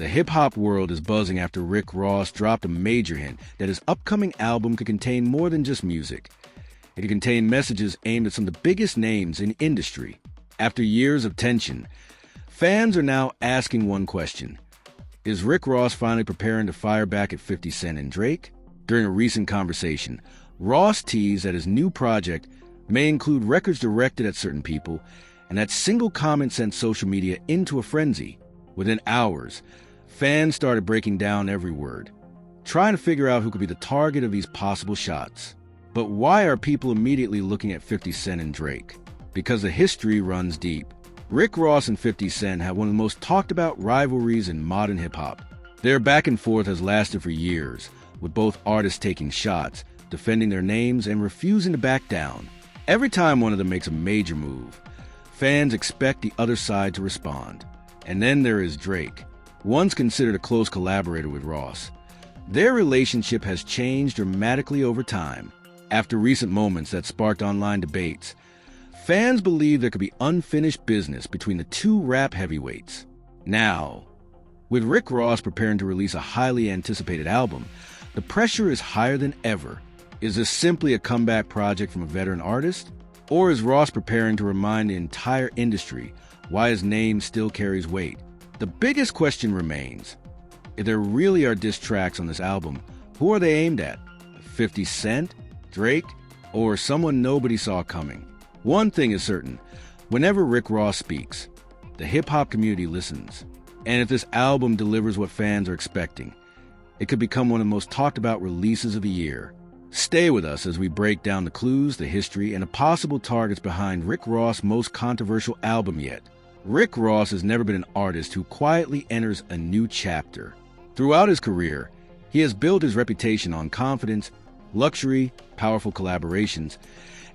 The hip-hop world is buzzing after Rick Ross dropped a major hint that his upcoming album could contain more than just music. It could contain messages aimed at some of the biggest names in industry. After years of tension, fans are now asking one question. Is Rick Ross finally preparing to fire back at 50 Cent and Drake? During a recent conversation, Ross teased that his new project may include records directed at certain people, and that single comment sent social media into a frenzy. Within hours, fans started breaking down every word, trying to figure out who could be the target of these possible shots. But why are people immediately looking at 50 Cent and Drake? Because the history runs deep. Rick Ross and 50 Cent have one of the most talked about rivalries in modern hip-hop. Their back and forth has lasted for years, with both artists taking shots, defending their names, and refusing to back down. Every time one of them makes a major move, fans expect the other side to respond. And then there is Drake, once considered a close collaborator with Ross. Their relationship has changed dramatically over time. After recent moments that sparked online debates, fans believe there could be unfinished business between the two rap heavyweights. Now, with Rick Ross preparing to release a highly anticipated album, the pressure is higher than ever. Is this simply a comeback project from a veteran artist? Or is Ross preparing to remind the entire industry why his name still carries weight? The biggest question remains, if there really are diss tracks on this album, who are they aimed at? 50 Cent? Drake? Or someone nobody saw coming? One thing is certain, whenever Rick Ross speaks, the hip-hop community listens. And if this album delivers what fans are expecting, it could become one of the most talked about releases of the year. Stay with us as we break down the clues, the history, and the possible targets behind Rick Ross' most controversial album yet. Rick Ross has never been an artist who quietly enters a new chapter. Throughout his career, he has built his reputation on confidence, luxury, powerful collaborations,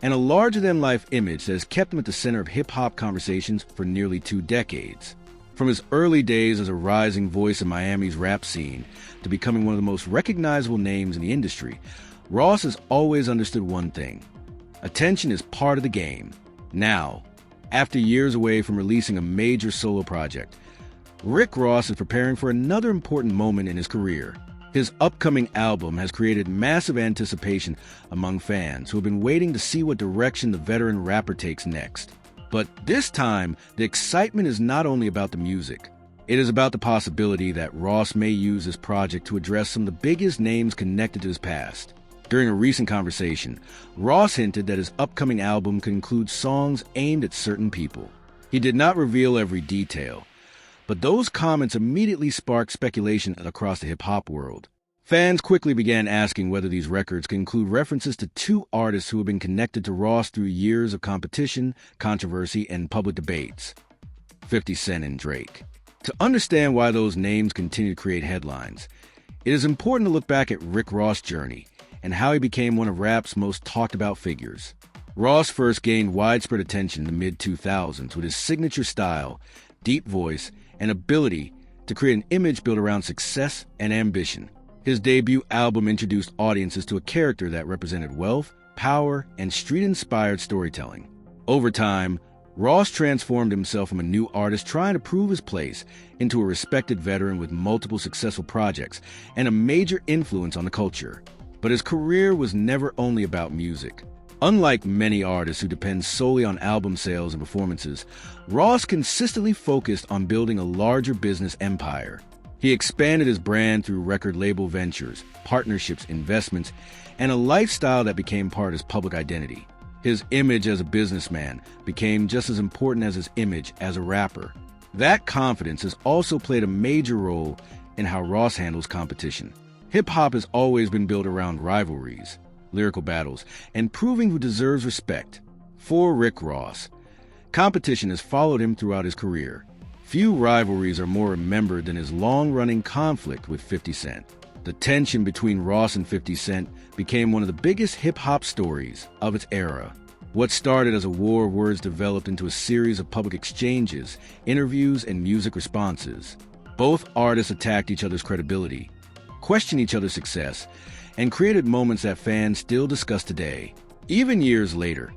and a larger-than-life image that has kept him at the center of hip-hop conversations for nearly 2 decades. From his early days as a rising voice in Miami's rap scene to becoming one of the most recognizable names in the industry, Ross has always understood one thing: attention is part of the game. Now, after years away from releasing a major solo project, Rick Ross is preparing for another important moment in his career. His upcoming album has created massive anticipation among fans who have been waiting to see what direction the veteran rapper takes next. But this time, the excitement is not only about the music. It is about the possibility that Ross may use this project to address some of the biggest names connected to his past. During a recent conversation, Ross hinted that his upcoming album could include songs aimed at certain people. He did not reveal every detail, but those comments immediately sparked speculation across the hip-hop world. Fans quickly began asking whether these records could include references to 2 artists who have been connected to Ross through years of competition, controversy, and public debates: 50 Cent and Drake. To understand why those names continue to create headlines, it is important to look back at Rick Ross' journey and how he became one of rap's most talked-about figures. Ross first gained widespread attention in the mid-2000s with his signature style, deep voice, and ability to create an image built around success and ambition. His debut album introduced audiences to a character that represented wealth, power, and street-inspired storytelling. Over time, Ross transformed himself from a new artist trying to prove his place into a respected veteran with multiple successful projects and a major influence on the culture. But his career was never only about music. Unlike many artists who depend solely on album sales and performances, Ross consistently focused on building a larger business empire. He expanded his brand through record label ventures, partnerships, investments, and a lifestyle that became part of his public identity. His image as a businessman became just as important as his image as a rapper. That confidence has also played a major role in how Ross handles competition. Hip-hop has always been built around rivalries, lyrical battles, and proving who deserves respect. For Rick Ross, competition has followed him throughout his career. Few rivalries are more remembered than his long-running conflict with 50 Cent. The tension between Ross and 50 Cent became one of the biggest hip-hop stories of its era. What started as a war of words developed into a series of public exchanges, interviews, and music responses. Both artists attacked each other's credibility, questioned each other's success, and created moments that fans still discuss today. Even years later,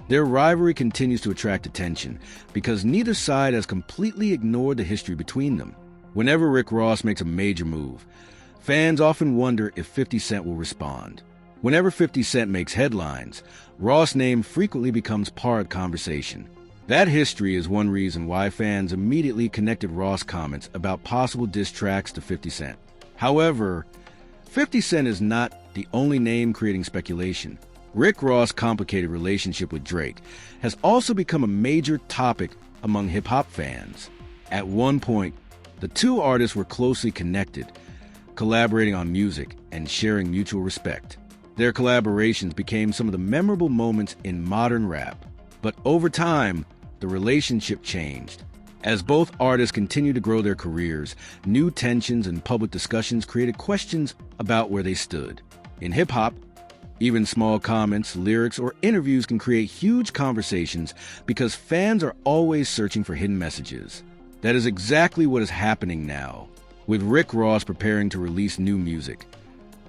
their rivalry continues to attract attention because neither side has completely ignored the history between them. Whenever Rick Ross makes a major move, fans often wonder if 50 Cent will respond. Whenever 50 Cent makes headlines, Ross' name frequently becomes part of the conversation. That history is one reason why fans immediately connected Ross' comments about possible diss tracks to 50 Cent. However, 50 Cent is not the only name creating speculation. Rick Ross' complicated relationship with Drake has also become a major topic among hip-hop fans. At one point, the two artists were closely connected, collaborating on music and sharing mutual respect. Their collaborations became some of the memorable moments in modern rap. But over time, the relationship changed. As both artists continued to grow their careers, new tensions and public discussions created questions about where they stood. In hip-hop, even small comments, lyrics, or interviews can create huge conversations because fans are always searching for hidden messages. That is exactly what is happening now, with Rick Ross preparing to release new music.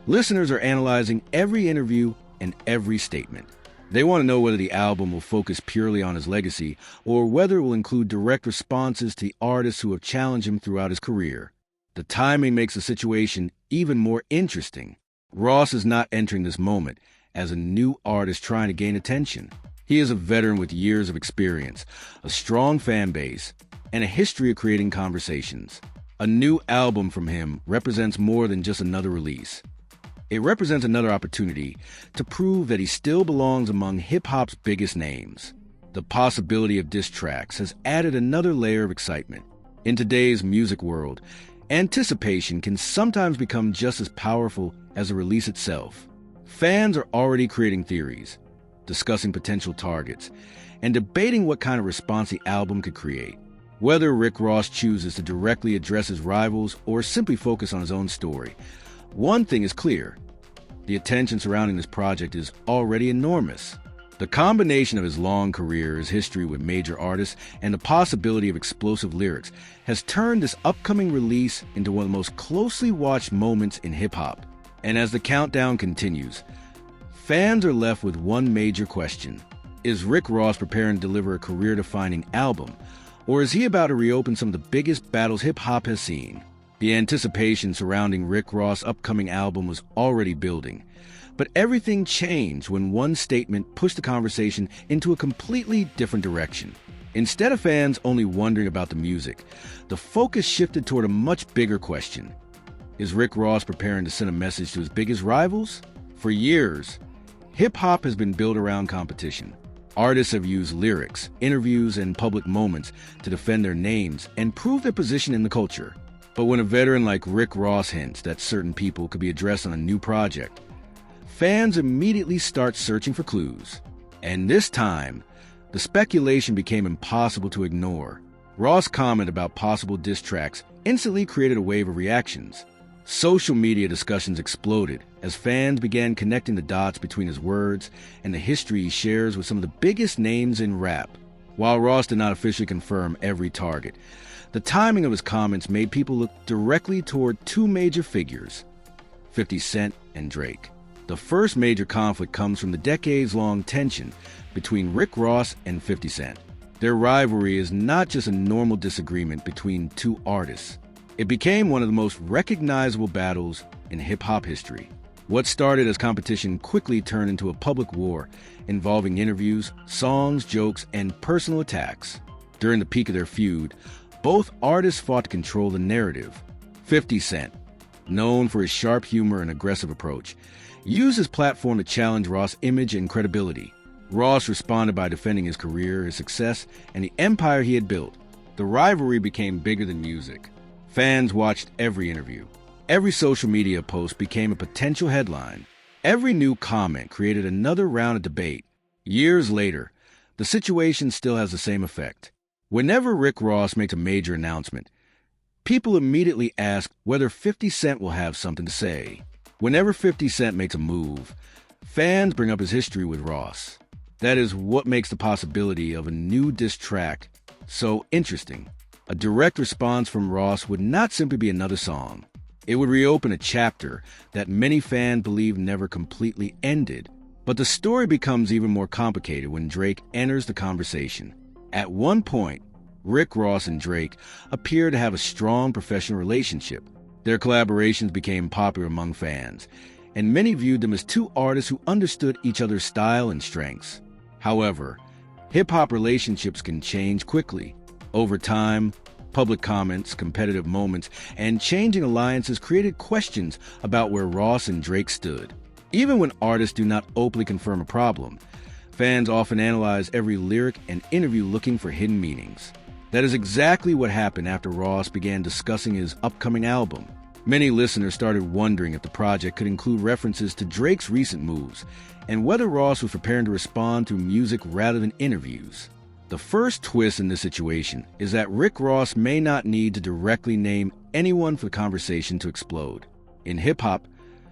Listeners are analyzing every interview and every statement. They want to know whether the album will focus purely on his legacy or whether it will include direct responses to the artists who have challenged him throughout his career. The timing makes the situation even more interesting. Ross is not entering this moment as a new artist trying to gain attention. He is a veteran with years of experience, a strong fan base, and a history of creating conversations. A new album from him represents more than just another release. It represents another opportunity to prove that he still belongs among hip-hop's biggest names. The possibility of diss tracks has added another layer of excitement. In today's music world, anticipation can sometimes become just as powerful as the release itself. Fans are already creating theories, discussing potential targets, and debating what kind of response the album could create. Whether Rick Ross chooses to directly address his rivals or simply focus on his own story, one thing is clear: the attention surrounding this project is already enormous. The combination of his long career, his history with major artists, and the possibility of explosive lyrics has turned this upcoming release into one of the most closely watched moments in hip-hop. And as the countdown continues, fans are left with one major question. Is Rick Ross preparing to deliver a career-defining album, or is he about to reopen some of the biggest battles hip-hop has seen? The anticipation surrounding Rick Ross' upcoming album was already building, but everything changed when one statement pushed the conversation into a completely different direction. Instead of fans only wondering about the music, the focus shifted toward a much bigger question. Is Rick Ross preparing to send a message to his biggest rivals? For years, hip-hop has been built around competition. Artists have used lyrics, interviews, and public moments to defend their names and prove their position in the culture. But when a veteran like Rick Ross hints that certain people could be addressed on a new project, fans immediately start searching for clues. And this time, the speculation became impossible to ignore. Ross' comment about possible diss tracks instantly created a wave of reactions. Social media discussions exploded as fans began connecting the dots between his words and the history he shares with some of the biggest names in rap. While Ross did not officially confirm every target, the timing of his comments made people look directly toward two major figures, 50 Cent and Drake. The first major conflict comes from the decades-long tension between Rick Ross and 50 Cent. Their rivalry is not just a normal disagreement between two artists. It became one of the most recognizable battles in hip-hop history. What started as competition quickly turned into a public war involving interviews, songs, jokes, and personal attacks. During the peak of their feud, both artists fought to control the narrative. 50 Cent, known for his sharp humor and aggressive approach, used his platform to challenge Ross' image and credibility. Ross responded by defending his career, his success, and the empire he had built. The rivalry became bigger than music. Fans watched every interview. Every social media post became a potential headline. Every new comment created another round of debate. Years later, the situation still has the same effect. Whenever Rick Ross makes a major announcement, people immediately ask whether 50 Cent will have something to say. Whenever 50 Cent makes a move, fans bring up his history with Ross. That is what makes the possibility of a new diss track so interesting. A direct response from Ross would not simply be another song. It would reopen a chapter that many fans believe never completely ended. But the story becomes even more complicated when Drake enters the conversation. At one point, Rick Ross and Drake appear to have a strong professional relationship. Their collaborations became popular among fans, and many viewed them as two artists who understood each other's style and strengths. However, hip-hop relationships can change quickly. Over time, public comments, competitive moments, and changing alliances created questions about where Ross and Drake stood. Even when artists do not openly confirm a problem, fans often analyze every lyric and interview looking for hidden meanings. That is exactly what happened after Ross began discussing his upcoming album. Many listeners started wondering if the project could include references to Drake's recent moves, and whether Ross was preparing to respond through music rather than interviews. The first twist in this situation is that Rick Ross may not need to directly name anyone for the conversation to explode. In hip-hop,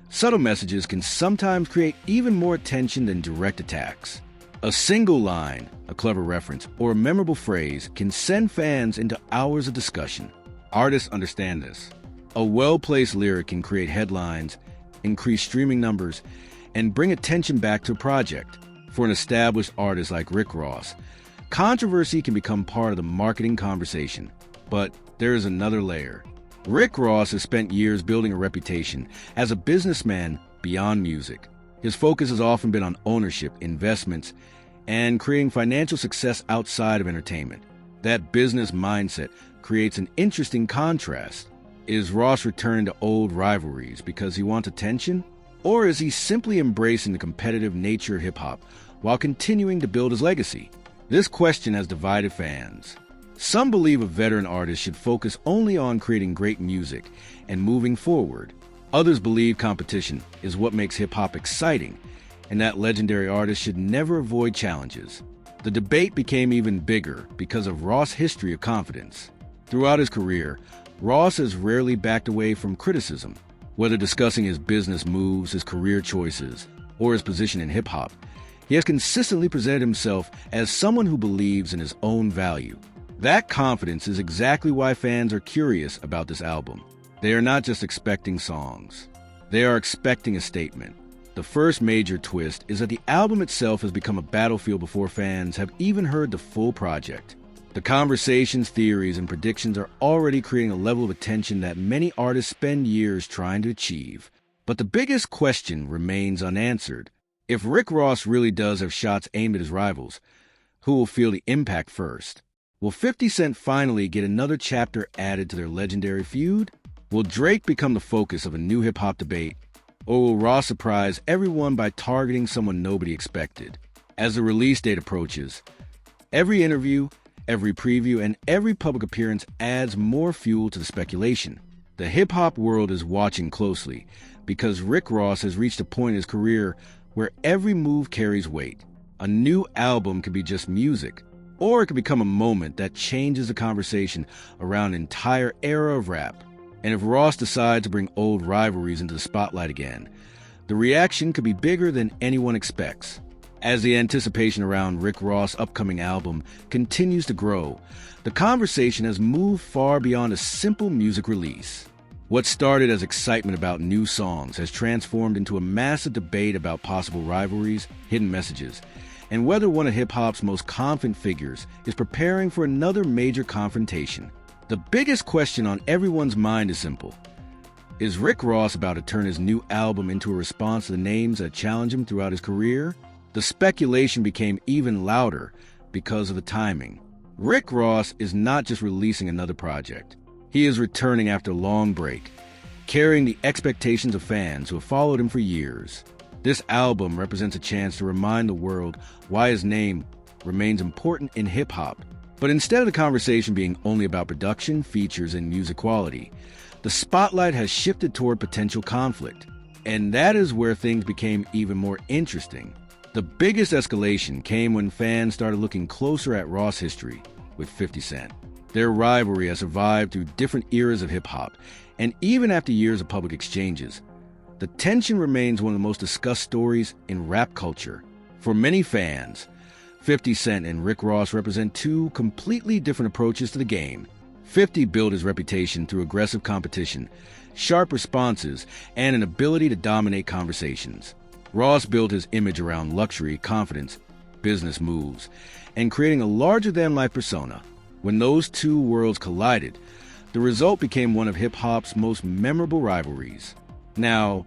subtle messages can sometimes create even more tension than direct attacks. A single line, a clever reference, or a memorable phrase can send fans into hours of discussion. Artists understand this. A well-placed lyric can create headlines, increase streaming numbers, and bring attention back to a project. For an established artist like Rick Ross, controversy can become part of the marketing conversation. But there is another layer. Rick Ross has spent years building a reputation as a businessman beyond music. His focus has often been on ownership, investments, and creating financial success outside of entertainment. That business mindset creates an interesting contrast. Is Ross returning to old rivalries because he wants attention? Or is he simply embracing the competitive nature of hip-hop while continuing to build his legacy? This question has divided fans. Some believe a veteran artist should focus only on creating great music and moving forward. Others believe competition is what makes hip-hop exciting, and that legendary artists should never avoid challenges. The debate became even bigger because of Ross' history of confidence. Throughout his career, Ross has rarely backed away from criticism. Whether discussing his business moves, his career choices, or his position in hip-hop, he has consistently presented himself as someone who believes in his own value. That confidence is exactly why fans are curious about this album. They are not just expecting songs. They are expecting a statement. The first major twist is that the album itself has become a battlefield before fans have even heard the full project. The conversations, theories, and predictions are already creating a level of attention that many artists spend years trying to achieve. But the biggest question remains unanswered. If Rick Ross really does have shots aimed at his rivals, who will feel the impact first? Will 50 Cent finally get another chapter added to their legendary feud? Will Drake become the focus of a new hip-hop debate? Or will Ross surprise everyone by targeting someone nobody expected? As the release date approaches, every interview, every preview, and every public appearance adds more fuel to the speculation. The hip-hop world is watching closely because Rick Ross has reached a point in his career where every move carries weight. A new album could be just music, or it could become a moment that changes the conversation around an entire era of rap. And if Ross decides to bring old rivalries into the spotlight again, the reaction could be bigger than anyone expects. As the anticipation around Rick Ross' upcoming album continues to grow, the conversation has moved far beyond a simple music release. What started as excitement about new songs has transformed into a massive debate about possible rivalries, hidden messages, and whether one of hip-hop's most confident figures is preparing for another major confrontation. The biggest question on everyone's mind is simple. Is Rick Ross about to turn his new album into a response to the names that challenged him throughout his career? The speculation became even louder because of the timing. Rick Ross is not just releasing another project. He is returning after a long break, carrying the expectations of fans who have followed him for years. This album represents a chance to remind the world why his name remains important in hip-hop. But instead of the conversation being only about production, features, and music quality, the spotlight has shifted toward potential conflict. And that is where things became even more interesting. The biggest escalation came when fans started looking closer at Ross' history with 50 Cent. Their rivalry has survived through different eras of hip-hop, and even after years of public exchanges, the tension remains one of the most discussed stories in rap culture. For many fans, 50 Cent and Rick Ross represent two completely different approaches to the game. 50 built his reputation through aggressive competition, sharp responses, and an ability to dominate conversations. Ross built his image around luxury, confidence, business moves, and creating a larger-than-life persona. When those two worlds collided, the result became one of hip-hop's most memorable rivalries. Now,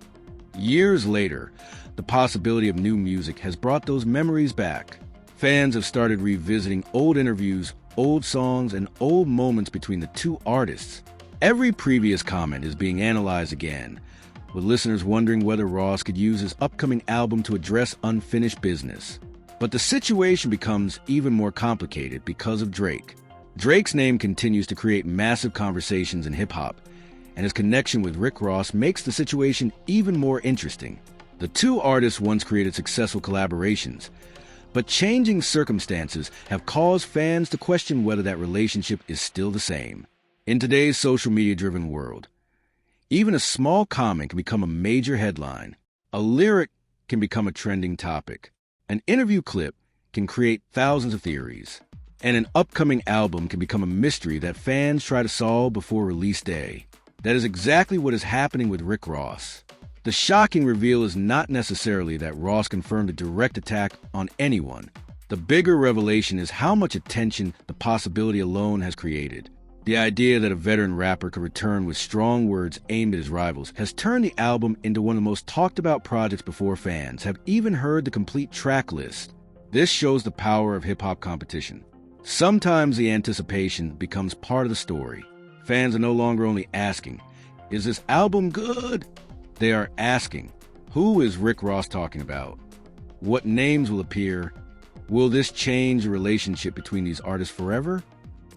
years later, the possibility of new music has brought those memories back. Fans have started revisiting old interviews, old songs, and old moments between the two artists. Every previous comment is being analyzed again, with listeners wondering whether Ross could use his upcoming album to address unfinished business. But the situation becomes even more complicated because of Drake. Drake's name continues to create massive conversations in hip-hop, and his connection with Rick Ross makes the situation even more interesting. The two artists once created successful collaborations, but changing circumstances have caused fans to question whether that relationship is still the same. In today's social media-driven world, even a small comment can become a major headline. A lyric can become a trending topic. An interview clip can create thousands of theories. And an upcoming album can become a mystery that fans try to solve before release day. That is exactly what is happening with Rick Ross. The shocking reveal is not necessarily that Ross confirmed a direct attack on anyone. The bigger revelation is how much attention the possibility alone has created. The idea that a veteran rapper could return with strong words aimed at his rivals has turned the album into one of the most talked about projects before fans have even heard the complete track list. This shows the power of hip-hop competition. Sometimes the anticipation becomes part of the story. Fans are no longer only asking, "Is this album good?" They are asking, "Who is Rick Ross talking about? What names will appear? Will this change the relationship between these artists forever?"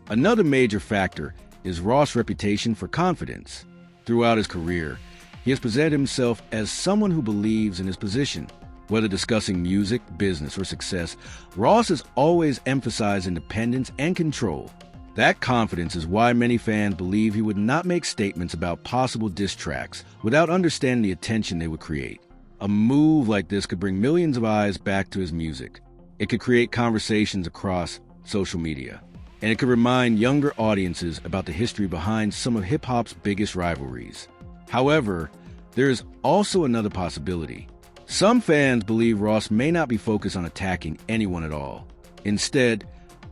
Another major factor is Ross' reputation for confidence. Throughout his career, he has presented himself as someone who believes in his position. Whether discussing music, business, or success, Ross has always emphasized independence and control. That confidence is why many fans believe he would not make statements about possible diss tracks without understanding the attention they would create. A move like this could bring millions of eyes back to his music. It could create conversations across social media. And it could remind younger audiences about the history behind some of hip-hop's biggest rivalries. However, there is also another possibility. Some fans believe Ross may not be focused on attacking anyone at all. Instead,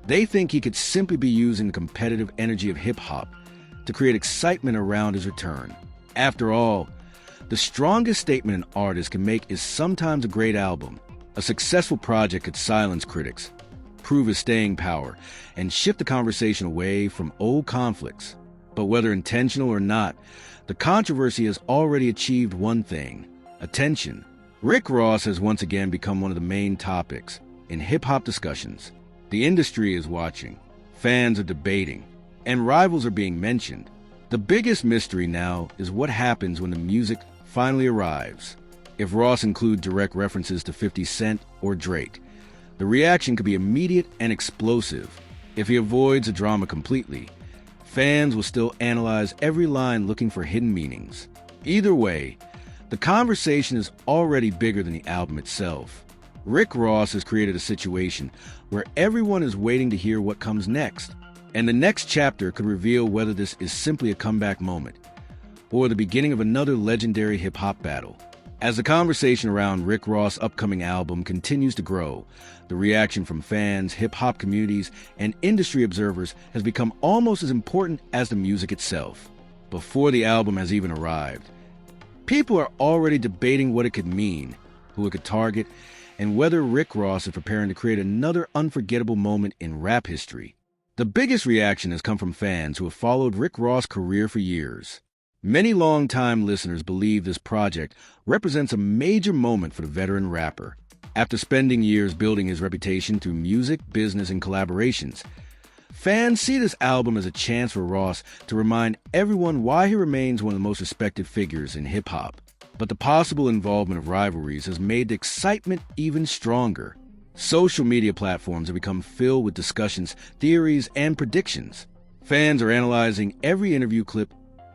they think he could simply be using the competitive energy of hip-hop to create excitement around his return. After all, the strongest statement an artist can make is sometimes a great album. A successful project could silence critics, prove his staying power, and shift the conversation away from old conflicts. But whether intentional or not, the controversy has already achieved one thing: attention. Rick Ross has once again become one of the main topics in hip-hop discussions. The industry is watching, fans are debating, and rivals are being mentioned. The biggest mystery now is what happens when the music finally arrives. If Ross includes direct references to 50 Cent or Drake, the reaction could be immediate and explosive. If he avoids the drama completely, fans will still analyze every line looking for hidden meanings. Either way, the conversation is already bigger than the album itself. Rick Ross has created a situation where everyone is waiting to hear what comes next. And the next chapter could reveal whether this is simply a comeback moment or the beginning of another legendary hip-hop battle. As the conversation around Rick Ross' upcoming album continues to grow, the reaction from fans, hip-hop communities, and industry observers has become almost as important as the music itself. Before the album has even arrived, people are already debating what it could mean, who it could target, and whether Rick Ross is preparing to create another unforgettable moment in rap history. The biggest reaction has come from fans who have followed Rick Ross' career for years. Many longtime listeners believe this project represents a major moment for the veteran rapper. After spending years building his reputation through music, business, and collaborations, fans see this album as a chance for Ross to remind everyone why he remains one of the most respected figures in hip-hop. But the possible involvement of rivalries has made the excitement even stronger. Social media platforms have become filled with discussions, theories, and predictions. Fans are analyzing every interview clip,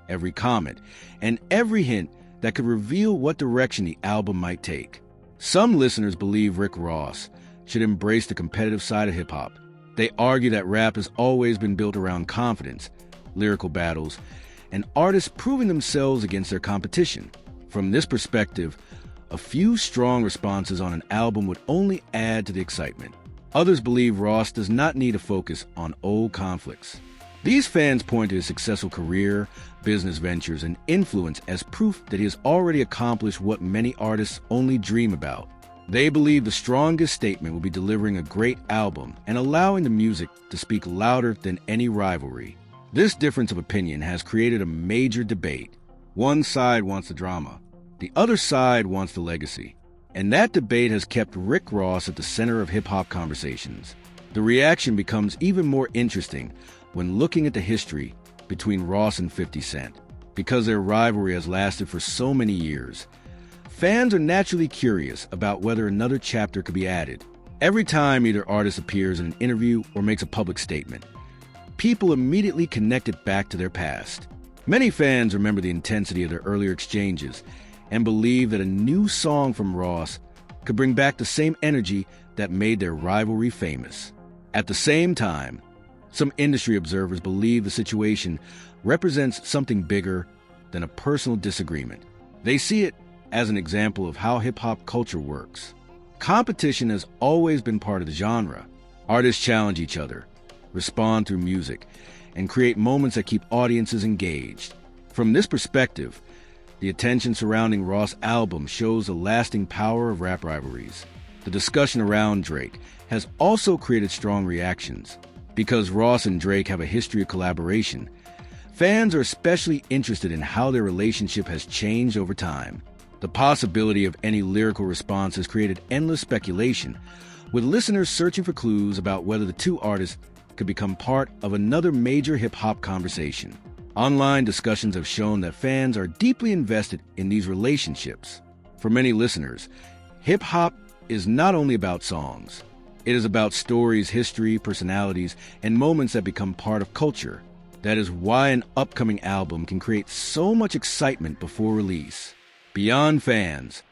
every comment, and every hint that could reveal what direction the album might take. Some listeners believe Rick Ross should embrace the competitive side of hip-hop. They argue that rap has always been built around confidence, lyrical battles, and artists proving themselves against their competition. From this perspective, a few strong responses on an album would only add to the excitement. Others believe Ross does not need to focus on old conflicts. These fans point to his successful career, business ventures, and influence as proof that he has already accomplished what many artists only dream about. They believe the strongest statement will be delivering a great album and allowing the music to speak louder than any rivalry. This difference of opinion has created a major debate. One side wants the drama, the other side wants the legacy. And that debate has kept Rick Ross at the center of hip-hop conversations. The reaction becomes even more interesting when looking at the history between Ross and 50 Cent. Because their rivalry has lasted for so many years, fans are naturally curious about whether another chapter could be added. Every time either artist appears in an interview or makes a public statement, people immediately connect it back to their past. Many fans remember the intensity of their earlier exchanges and believe that a new song from Ross could bring back the same energy that made their rivalry famous. At the same time, some industry observers believe the situation represents something bigger than a personal disagreement. They see it as an example of how hip-hop culture works. Competition has always been part of the genre. Artists challenge each other, respond through music, and create moments that keep audiences engaged. From this perspective, the attention surrounding Ross' album shows the lasting power of rap rivalries. The discussion around Drake has also created strong reactions. Because Ross and Drake have a history of collaboration, fans are especially interested in how their relationship has changed over time. The possibility of any lyrical response has created endless speculation, with listeners searching for clues about whether the two artists could become part of another major hip-hop conversation. Online discussions have shown that fans are deeply invested in these relationships. For many listeners, hip-hop is not only about songs. It is about stories, history, personalities, and moments that become part of culture. That is why an upcoming album can create so much excitement before release. Beyond fans,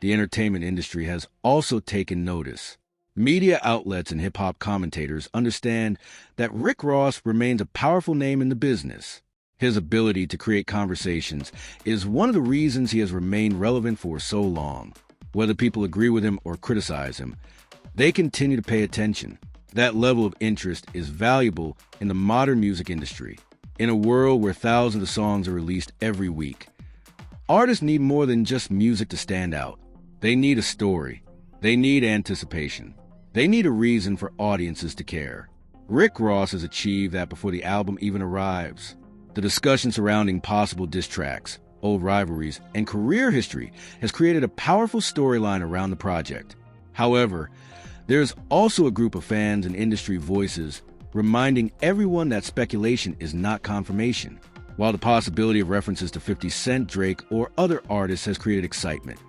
the entertainment industry has also taken notice. Media outlets and hip-hop commentators understand that Rick Ross remains a powerful name in the business. His ability to create conversations is one of the reasons he has remained relevant for so long. Whether people agree with him or criticize him, they continue to pay attention. That level of interest is valuable in the modern music industry. In a world where thousands of songs are released every week, artists need more than just music to stand out. They need a story. They need anticipation. They need a reason for audiences to care. Rick Ross has achieved that before the album even arrives. The discussion surrounding possible diss tracks, old rivalries, and career history has created a powerful storyline around the project. However, there's also a group of fans and industry voices reminding everyone that speculation is not confirmation. While the possibility of references to 50 Cent, Drake, or other artists has created excitement,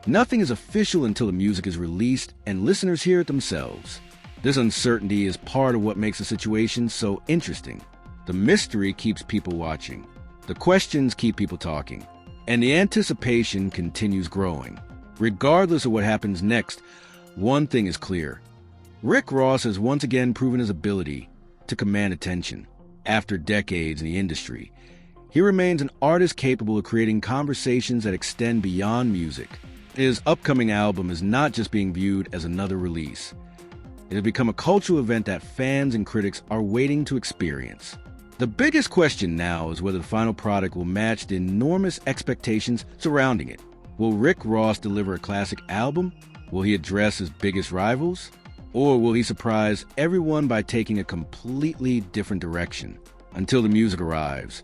nothing is official until the music is released and listeners hear it themselves. This uncertainty is part of what makes the situation so interesting. The mystery keeps people watching, the questions keep people talking, and the anticipation continues growing. Regardless of what happens next, one thing is clear. Rick Ross has once again proven his ability to command attention. After decades in the industry, he remains an artist capable of creating conversations that extend beyond music. His upcoming album is not just being viewed as another release. It has become a cultural event that fans and critics are waiting to experience. The biggest question now is whether the final product will match the enormous expectations surrounding it. Will Rick Ross deliver a classic album? Will he address his biggest rivals? Or will he surprise everyone by taking a completely different direction? Until the music arrives,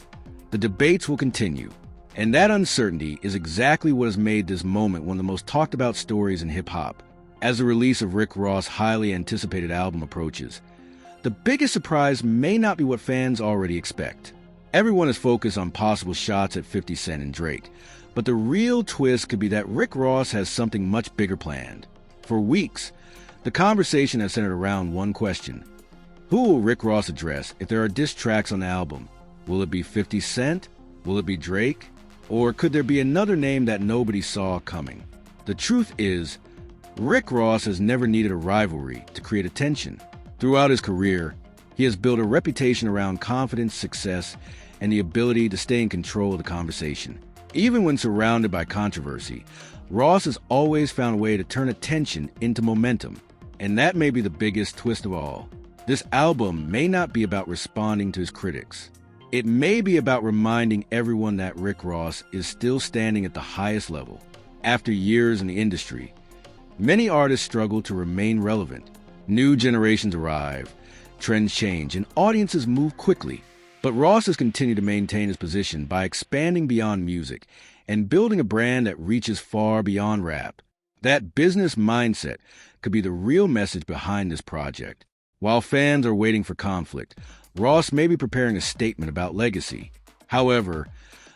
the debates will continue. And that uncertainty is exactly what has made this moment one of the most talked about stories in hip-hop. As the release of Rick Ross' highly anticipated album approaches, the biggest surprise may not be what fans already expect. Everyone is focused on possible shots at 50 Cent and Drake, but the real twist could be that Rick Ross has something much bigger planned. For weeks, the conversation has centered around one question. Who will Rick Ross address if there are diss tracks on the album? Will it be 50 Cent? Will it be Drake? Or could there be another name that nobody saw coming? The truth is, Rick Ross has never needed a rivalry to create attention. Throughout his career, he has built a reputation around confidence, success, and the ability to stay in control of the conversation. Even when surrounded by controversy, Ross has always found a way to turn attention into momentum. And that may be the biggest twist of all. This album may not be about responding to his critics. It may be about reminding everyone that Rick Ross is still standing at the highest level. After years in the industry, many artists struggle to remain relevant. New generations arrive, trends change, and audiences move quickly. But Ross has continued to maintain his position by expanding beyond music and building a brand that reaches far beyond rap. That business mindset could be the real message behind this project. While fans are waiting for conflict, Ross may be preparing a statement about legacy. However,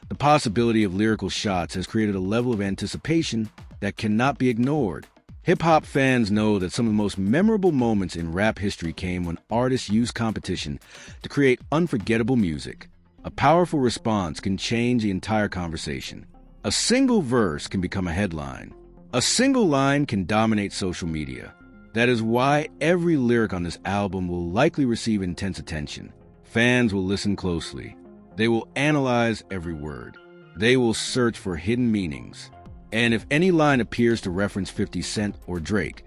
the possibility of lyrical shots has created a level of anticipation that cannot be ignored. Hip-hop fans know that some of the most memorable moments in rap history came when artists used competition to create unforgettable music. A powerful response can change the entire conversation. A single verse can become a headline. A single line can dominate social media. That is why every lyric on this album will likely receive intense attention. Fans will listen closely. They will analyze every word. They will search for hidden meanings. And if any line appears to reference 50 Cent or Drake,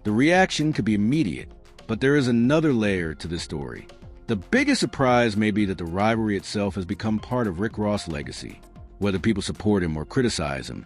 the reaction could be immediate. But there is another layer to this story. The biggest surprise may be that the rivalry itself has become part of Rick Ross' legacy. Whether people support him or criticize him,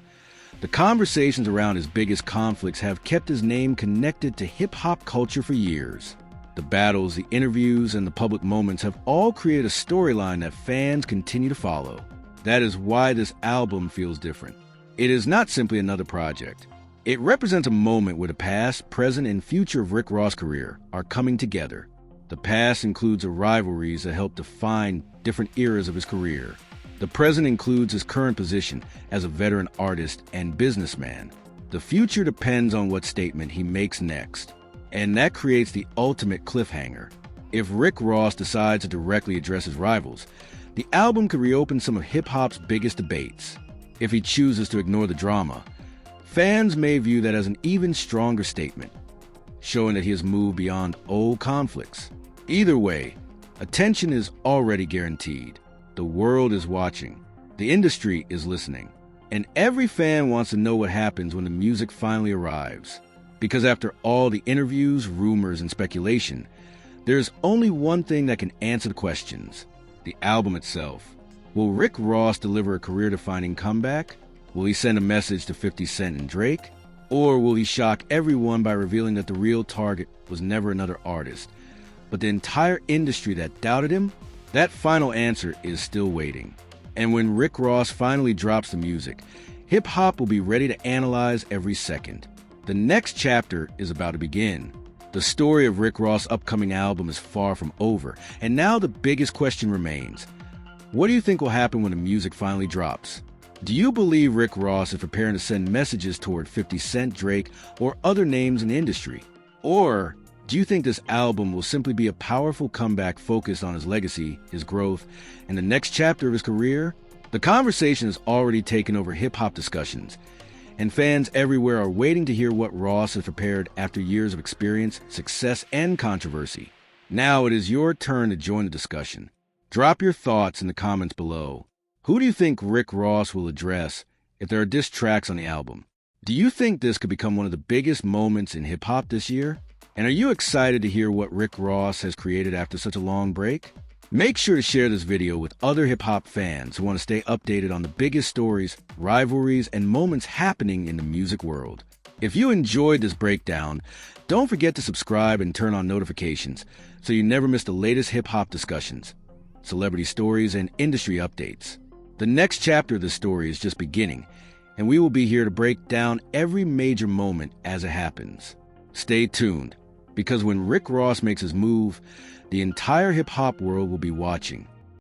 the conversations around his biggest conflicts have kept his name connected to hip-hop culture for years. The battles, the interviews, and the public moments have all created a storyline that fans continue to follow. That is why this album feels different. It is not simply another project. It represents a moment where the past, present, and future of Rick Ross' career are coming together. The past includes the rivalries that helped define different eras of his career. The present includes his current position as a veteran artist and businessman. The future depends on what statement he makes next. And that creates the ultimate cliffhanger. If Rick Ross decides to directly address his rivals, the album could reopen some of hip-hop's biggest debates. If he chooses to ignore the drama, fans may view that as an even stronger statement, showing that he has moved beyond old conflicts. Either way, attention is already guaranteed. The world is watching. The industry is listening. And every fan wants to know what happens when the music finally arrives. Because after all the interviews, rumors, and speculation, there's only one thing that can answer the questions: the album itself. Will Rick Ross deliver a career-defining comeback? Will he send a message to 50 Cent and Drake? Or will he shock everyone by revealing that the real target was never another artist, but the entire industry that doubted him? That final answer is still waiting. And when Rick Ross finally drops the music, hip-hop will be ready to analyze every second. The next chapter is about to begin. The story of Rick Ross' upcoming album is far from over, and now the biggest question remains. What do you think will happen when the music finally drops? Do you believe Rick Ross is preparing to send messages toward 50 Cent, Drake, or other names in the industry? Or do you think this album will simply be a powerful comeback focused on his legacy, his growth, and the next chapter of his career? The conversation has already taken over hip-hop discussions, and fans everywhere are waiting to hear what Ross has prepared after years of experience, success, and controversy. Now it is your turn to join the discussion. Drop your thoughts in the comments below. Who do you think Rick Ross will address if there are diss tracks on the album? Do you think this could become one of the biggest moments in hip-hop this year? And are you excited to hear what Rick Ross has created after such a long break? Make sure to share this video with other hip-hop fans who want to stay updated on the biggest stories, rivalries, and moments happening in the music world. If you enjoyed this breakdown, don't forget to subscribe and turn on notifications so you never miss the latest hip-hop discussions, celebrity stories, and industry updates. The next chapter of this story is just beginning, and we will be here to break down every major moment as it happens. Stay tuned, because when Rick Ross makes his move, the entire hip-hop world will be watching.